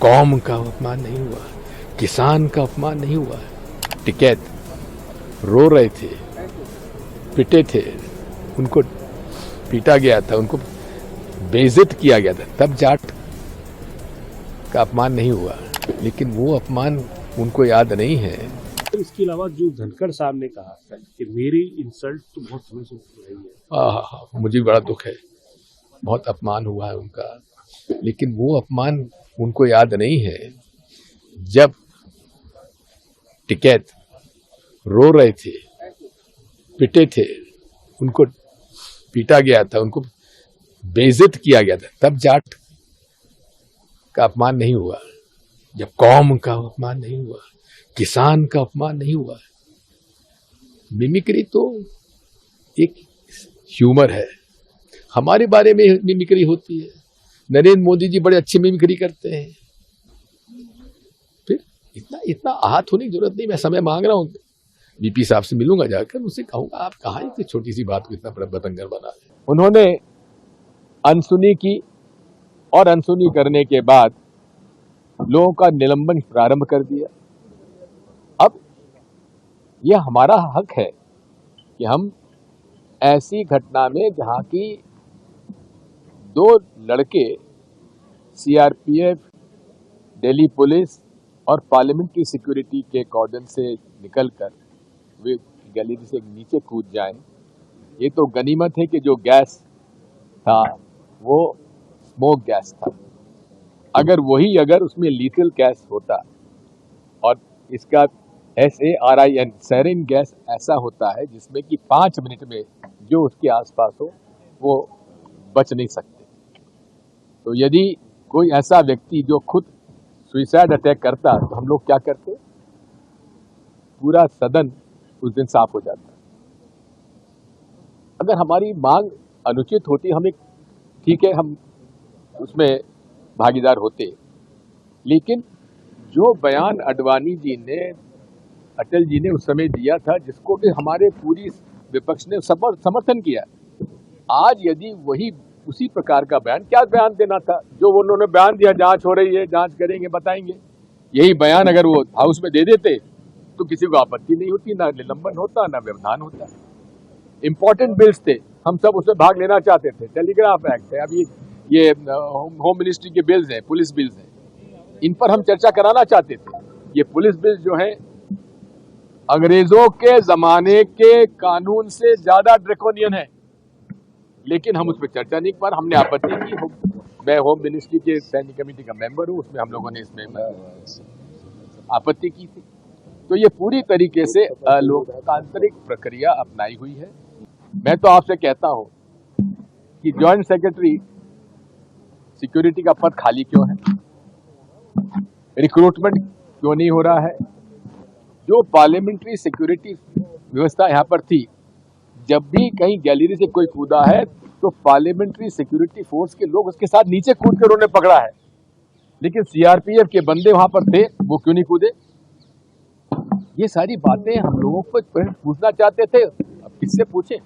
कौम का अपमान नहीं हुआ, किसान का अपमान नहीं हुआ। टिकैत रो रहे थे, पिटे थे, उनको पीटा गया था, उनको बेइज्जत किया गया था, तब जाट का अपमान नहीं हुआ। लेकिन वो अपमान उनको याद नहीं है। इसके अलावा जो धनखड़ साहब ने कहा कि मेरी इंसल्ट तो बहुत समय से हो रही है, मुझे बड़ा दुख है, बहुत अपमान हुआ है उनका, लेकिन वो अपमान उनको याद नहीं है। जब टिकैत रो रहे थे, पिटे थे, उनको पीटा गया था, उनको बेइज्जत किया गया था, तब जाट का अपमान नहीं हुआ। जब कौम का अपमान नहीं हुआ, किसान का अपमान नहीं हुआ। मिमिक्री तो एक ह्यूमर है, हमारे बारे में मिमिक्री होती है। नरेंद्र मोदी जी बड़े अच्छे मिमिक्री करते हैं। फिर इतना आहत होने की जरूरत नहीं। मैं समय मांग रहा हूं, बीपी साहब से मिलूंगा, जाकर उनसे कहूंगा आप कहाँ इतनी छोटी सी बात को इतना बड़ा बतंगड़ बना रहे। उन्होंने अनसुनी की और अनसुनी करने के बाद लोगों का निलंबन प्रारंभ कर दिया। अब यह हमारा हक है कि हम ऐसी घटना में जहां की दो लड़के सीआरपीएफ, दिल्ली पुलिस और पार्लियामेंट की सिक्योरिटी के कॉर्डन से निकलकर वे गैलरी से नीचे कूद जाएं, ये तो गनीमत है कि जो गैस था वो स्मोक गैस था। अगर उसमें लीथल गैस होता, और इसका SARIN सैरिन गैस ऐसा होता है जिसमें कि 5 मिनट में जो उसके आसपास हो वो बच नहीं सकते। तो यदि कोई ऐसा व्यक्ति जो खुद सुइसाइड अटैक करता तो हम लोग क्या करते? पूरा सदन उस दिन साफ हो जाता। अगर हमारी मांग अनुचित होती, हम एक ठीक है, हम उसमें भागीदार होते, लेकिन जो बयान अडवाणी जी ने, अटल जी ने उस समय दिया था, जिसको कि हमारे पूरी विपक्ष ने समर्थन किया, आज यदि वही उसी प्रकार का बयान, क्या बयान देना था? जो उन्होंने बयान दिया, जांच हो रही है, जांच करेंगे, बताएंगे, यही बयान अगर वो हाउस में दे देते तो किसी को आपत्ति नहीं होती, ना निलंबन होता, ना व्यवधान होता। इंपॉर्टेंट बिल्स थे, हम सब उसमें भाग लेना चाहते थे। टेलीग्राफ एक्ट है, अभी ये होम मिनिस्ट्री के बिल्स हैं, पुलिस बिल्स हैं, इन पर हम चर्चा कराना चाहते थे। ये पुलिस बिल्स जो हैं अंग्रेजों के जमाने के कानून से ज्यादा ड्रैकोनियन है, लेकिन हम उस पर चर्चा नहीं कर पा रहे। हमने आपत्ति की। मैं होम मिनिस्ट्री के स्टैंडिंग कमेटी का मेंबर हूं, उसमें हम लोगों ने इसमें आपत्ति की थी। तो ये पूरी तरीके से लोकतांत्रिक प्रक्रिया अपनाई हुई है। मैं तो आपसे कहता हूं कि जॉइंट सेक्रेटरी सिक्योरिटी का पद खाली क्यों है? रिक्रूटमेंट क्यों नहीं हो रहा है? जो पार्लियामेंट्री सिक्योरिटी व्यवस्था यहाँ पर थी, जब भी कहीं गैलरी से कोई कूदा है तो पार्लियामेंट्री सिक्योरिटी फोर्स के लोग उसके साथ नीचे कूद कर उन्होंने पकड़ा है, लेकिन सीआरपीएफ के बंदे वहां पर थे, वो क्यों नहीं कूदे? ये सारी बातें हम लोगों को पूछना चाहते थे, अब किससे पूछें?